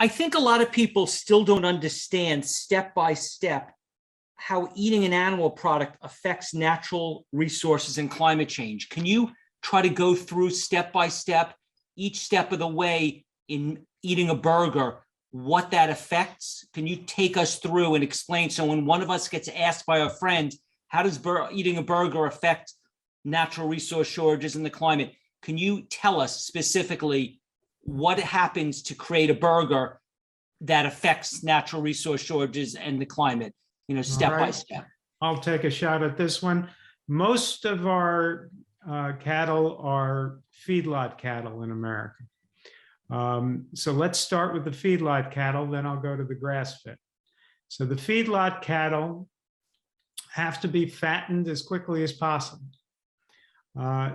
I think a lot of people still don't understand step by step how eating an animal product affects natural resources and climate change. Can you try to go through step by step, each step of the way in eating a burger, what that affects? Can you take us through and explain? So when one of us gets asked by a friend, how does eating a burger affect natural resource shortages in the climate? Can you tell us specifically what happens to create a burger that affects natural resource shortages and the climate, step by step? I'll take a shot at this one. Most of our cattle are feedlot cattle in America. So let's start with the feedlot cattle, then I'll go to the grass-fed. So the feedlot cattle have to be fattened as quickly as possible.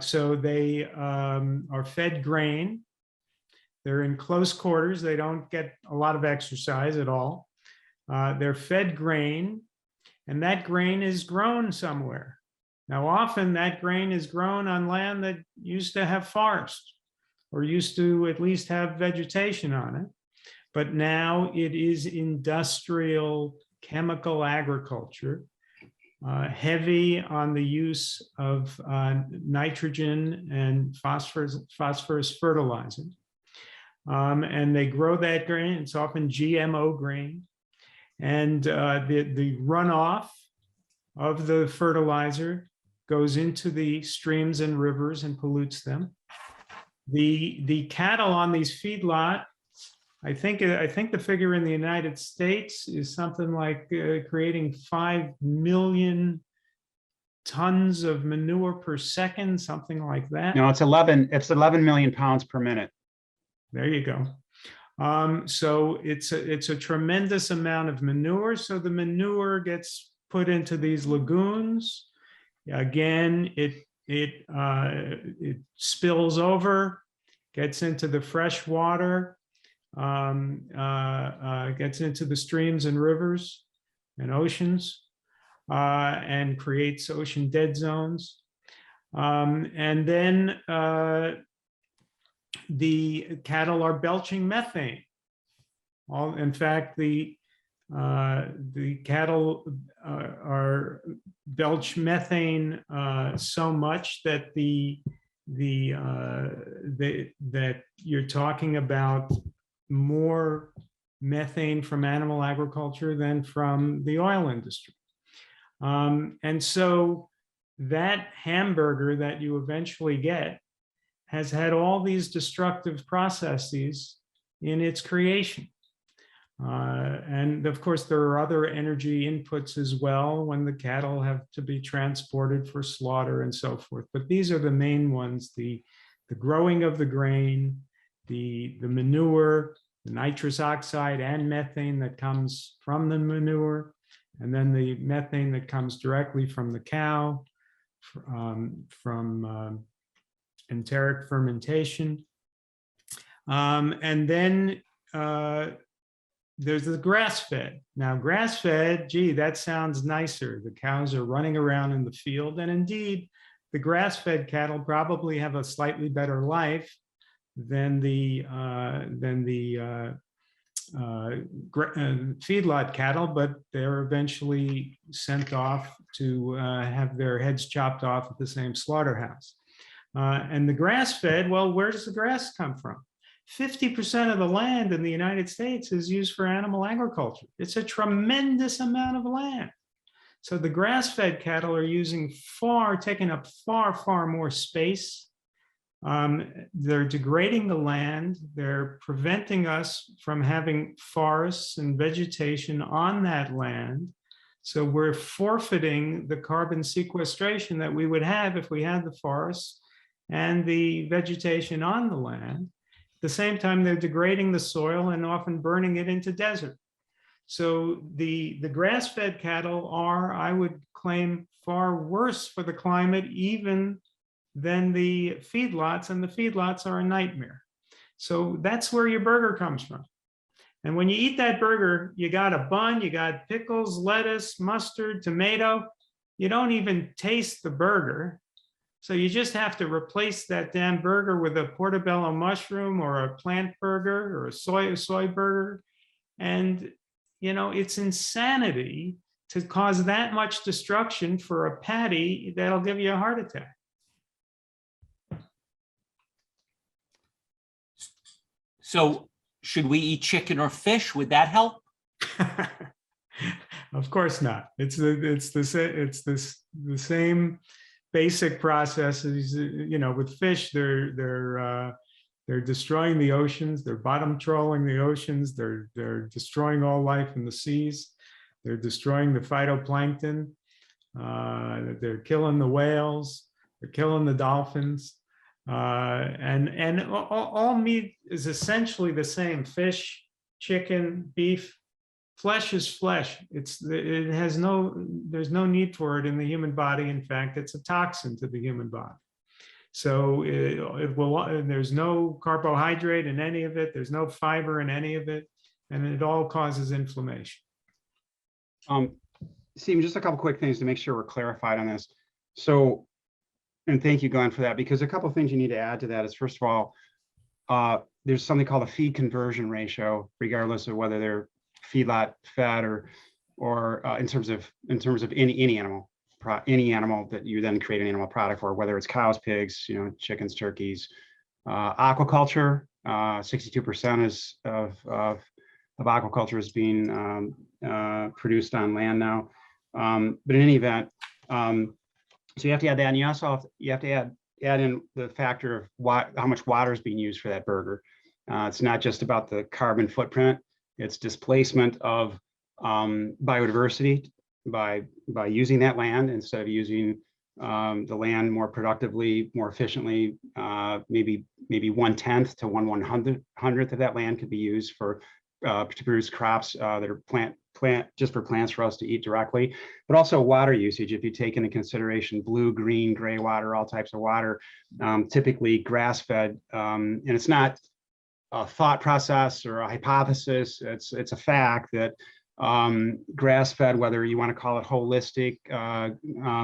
So they are fed grain. They're in close quarters. They don't get a lot of exercise at all. They're fed grain, and that grain is grown somewhere. Now, often that grain is grown on land that used to have forest or used to at least have vegetation on it. But now it is industrial chemical agriculture, heavy on the use of nitrogen and phosphorus fertilizer. And they grow that grain. It's often GMO grain. And the runoff of the fertilizer goes into the streams and rivers and pollutes them. The cattle on these feedlot, I think the figure in the United States is something like creating 5 million tons of manure per second, something like that. No, it's 11 million pounds per minute. There you go. So it's a tremendous amount of manure. So the manure gets put into these lagoons. Again, it spills over, gets into the fresh water, gets into the streams and rivers and oceans, and creates ocean dead zones. And then the cattle are belching methane. In fact, the cattle are belch methane so much that that you're talking about more methane from animal agriculture than from the oil industry. And so that hamburger that you eventually get has had all these destructive processes in its creation. And of course, there are other energy inputs as well when the cattle have to be transported for slaughter and so forth. But these are the main ones: the growing of the grain, the manure, the nitrous oxide and methane that comes from the manure, and then the methane that comes directly from the cow, from enteric fermentation. And then there's the grass-fed. Now, grass-fed, gee, that sounds nicer. The cows are running around in the field, and indeed, the grass-fed cattle probably have a slightly better life than the feedlot cattle, but they're eventually sent off to have their heads chopped off at the same slaughterhouse. And the grass-fed, well, where does the grass come from? 50% of the land in the United States is used for animal agriculture. It's a tremendous amount of land. So the grass-fed cattle are taking up far more space. They're degrading the land. They're preventing us from having forests and vegetation on that land. So we're forfeiting the carbon sequestration that we would have if we had the forests and the vegetation on the land. At the same time, they're degrading the soil and often burning it into desert. So the grass-fed cattle are, I would claim, far worse for the climate even than the feedlots, and the feedlots are a nightmare. So that's where your burger comes from. And when you eat that burger, you got a bun, you got pickles, lettuce, mustard, tomato. You don't even taste the burger. So you just have to replace that damn burger with a portobello mushroom or a plant burger or a soy burger. And, you know, it's insanity to cause that much destruction for a patty that'll give you a heart attack. So should we eat chicken or fish? Would that help? Of course not. It's the same basic processes. You know, with fish, they're destroying the oceans. They're bottom trawling the oceans. They're destroying all life in the seas. They're destroying the phytoplankton. They're killing the whales. They're killing the dolphins. And all meat is essentially the same: fish, chicken, beef. Flesh is flesh. There's no need for it in the human body. In fact, it's a toxin to the human body. So there's no carbohydrate in any of it. There's no fiber in any of it, and it all causes inflammation. Steve, just a couple quick things to make sure we're clarified on this. So, and thank you, Glenn, for that, because a couple of things you need to add to that is, first of all, there's something called a feed conversion ratio, regardless of whether they're feedlot fed or in terms of any animal that you then create an animal product for, whether it's cows, pigs, you know, chickens, turkeys. Aquaculture, 62% of aquaculture is being produced on land now. But in any event, so you have to add that, and you also have to add in the factor of how much water is being used for that burger. It's not just about the carbon footprint. It's displacement of biodiversity by using that land instead of using the land more productively, more efficiently. Maybe 1/10 to 1/100th of that land could be used for to produce crops that are just for plants for us to eat directly, but also water usage. If you take into consideration blue, green, gray water, all types of water, typically grass-fed, and it's not a thought process or a hypothesis. It's a fact that grass-fed, whether you want to call it holistic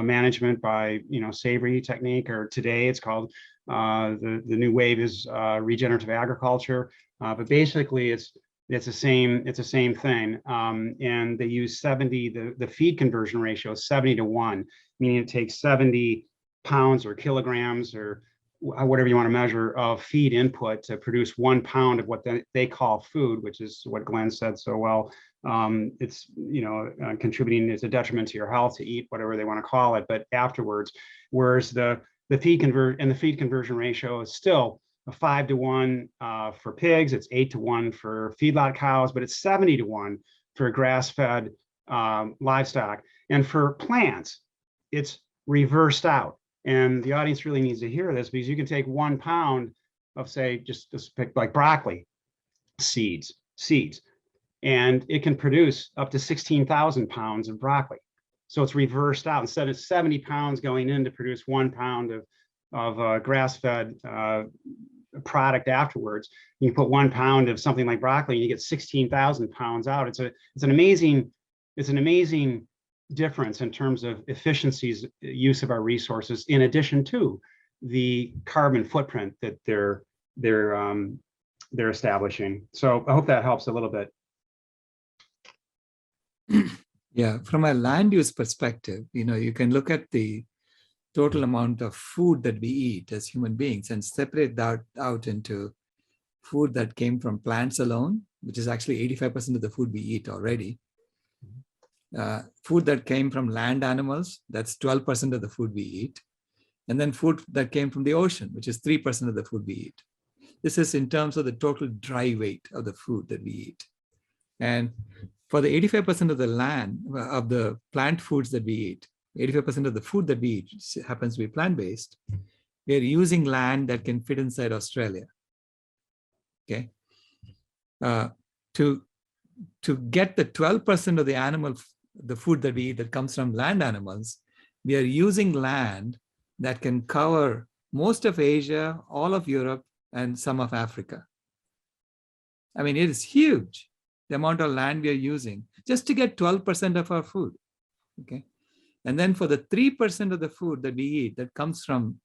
management by savory technique, or today it's called the new wave is regenerative agriculture, but basically it's the same thing. And they use 70. The feed conversion ratio is 70-1, meaning it takes 70 pounds or kilograms or whatever you want to measure of feed input to produce 1 pound of what they call food, which is what Glenn said so well. It's contributing as a detriment to your health to eat whatever they want to call it, but afterwards, whereas the feed conversion ratio is still a 5-1 for pigs, it's 8-1 for feedlot cows, but it's 70-1 for grass-fed livestock. And for plants, it's reversed out. And the audience really needs to hear this, because you can take 1 pound of, say, just pick like broccoli seeds, and it can produce up to 16,000 pounds of broccoli. So it's reversed out. Instead of 70 pounds going in to produce 1 pound of grass-fed product afterwards, you can put 1 pound of something like broccoli and you get 16,000 pounds out. It's an amazing difference in terms of efficiencies, use of our resources, in addition to the carbon footprint that they're establishing. So I hope that helps a little bit. Yeah, from a land use perspective, you can look at the total amount of food that we eat as human beings and separate that out into food that came from plants alone, which is actually 85% of the food we eat already. Food that came from land animals, that's 12% of the food we eat. And then food that came from the ocean, which is 3% of the food we eat. This is in terms of the total dry weight of the food that we eat. And for the 85% of the land, of the plant foods that we eat, 85% of the food that we eat happens to be plant-based, we are using land that can fit inside Australia. Okay. To get the 12% of the food that we eat that comes from land animals, we are using land that can cover most of Asia, all of Europe, and some of Africa. I mean, it is huge, the amount of land we are using just to get 12% of our food. Okay. And then for the 3% of the food that we eat that comes from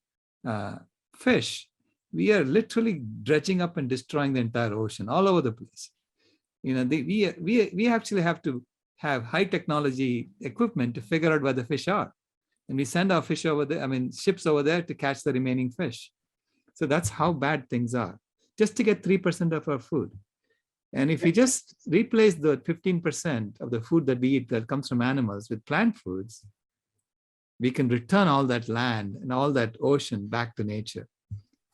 fish, we are literally dredging up and destroying the entire ocean all over the place. We actually have to have high technology equipment to figure out where the fish are. And we send our fish over there, ships over there to catch the remaining fish. So that's how bad things are, just to get 3% of our food. And if we just replace the 15% of the food that we eat that comes from animals with plant foods, we can return all that land and all that ocean back to nature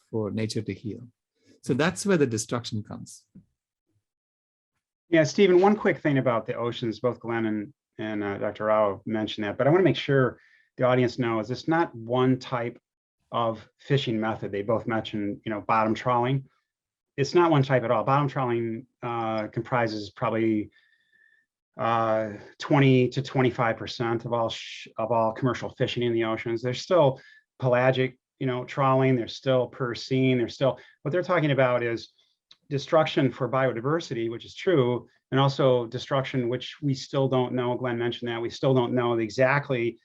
for nature to heal. So that's where the destruction comes. Yeah, Stephen, one quick thing about the oceans, both Glenn and Dr. Rao mentioned that, but I want to make sure the audience knows it's not one type of fishing method. They both mentioned, bottom trawling. It's not one type at all. Bottom trawling comprises probably 20 to 25% of all commercial fishing in the oceans. There's still pelagic, trawling. There's still purseine. There's still, what they're talking about is destruction for biodiversity, which is true, and also destruction, which we still don't know. Glenn mentioned that we still don't know exactly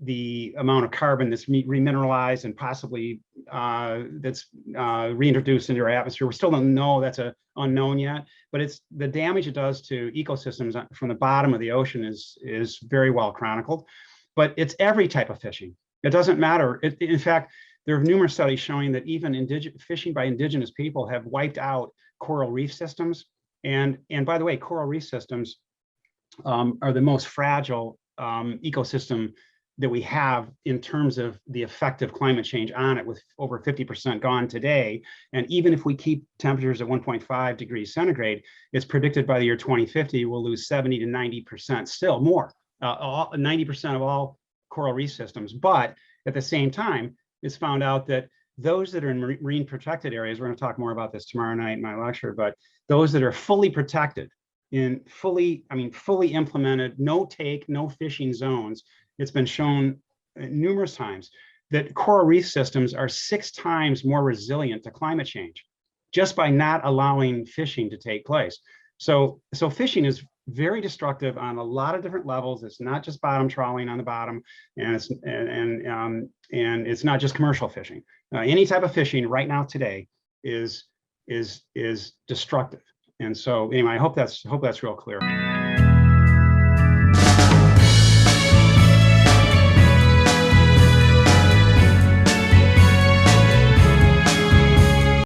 the amount of carbon that's remineralized and possibly that's reintroduced into our atmosphere. We still don't know, that's an unknown yet, but it's the damage it does to ecosystems from the bottom of the ocean is very well chronicled. But it's every type of fishing. It doesn't matter. In fact, there are numerous studies showing that even fishing by indigenous people have wiped out coral reef systems. And by the way, coral reef systems are the most fragile ecosystem that we have in terms of the effect of climate change on it, with over 50% gone today. And even if we keep temperatures at 1.5 degrees centigrade, it's predicted by the year 2050, we'll lose 70 to 90%, still more, 90% of all coral reef systems. But at the same time, it's found out that those that are in marine protected areas, we're going to talk more about this tomorrow night in my lecture, but those that are fully protected in fully implemented, no fishing zones, it's been shown numerous times that coral reef systems are 6 times more resilient to climate change just by not allowing fishing to take place. So fishing is very destructive on a lot of different levels. It's not just bottom trawling on the bottom, and it's not just commercial fishing. Any type of fishing right now today is destructive. And so anyway, I hope that's real clear.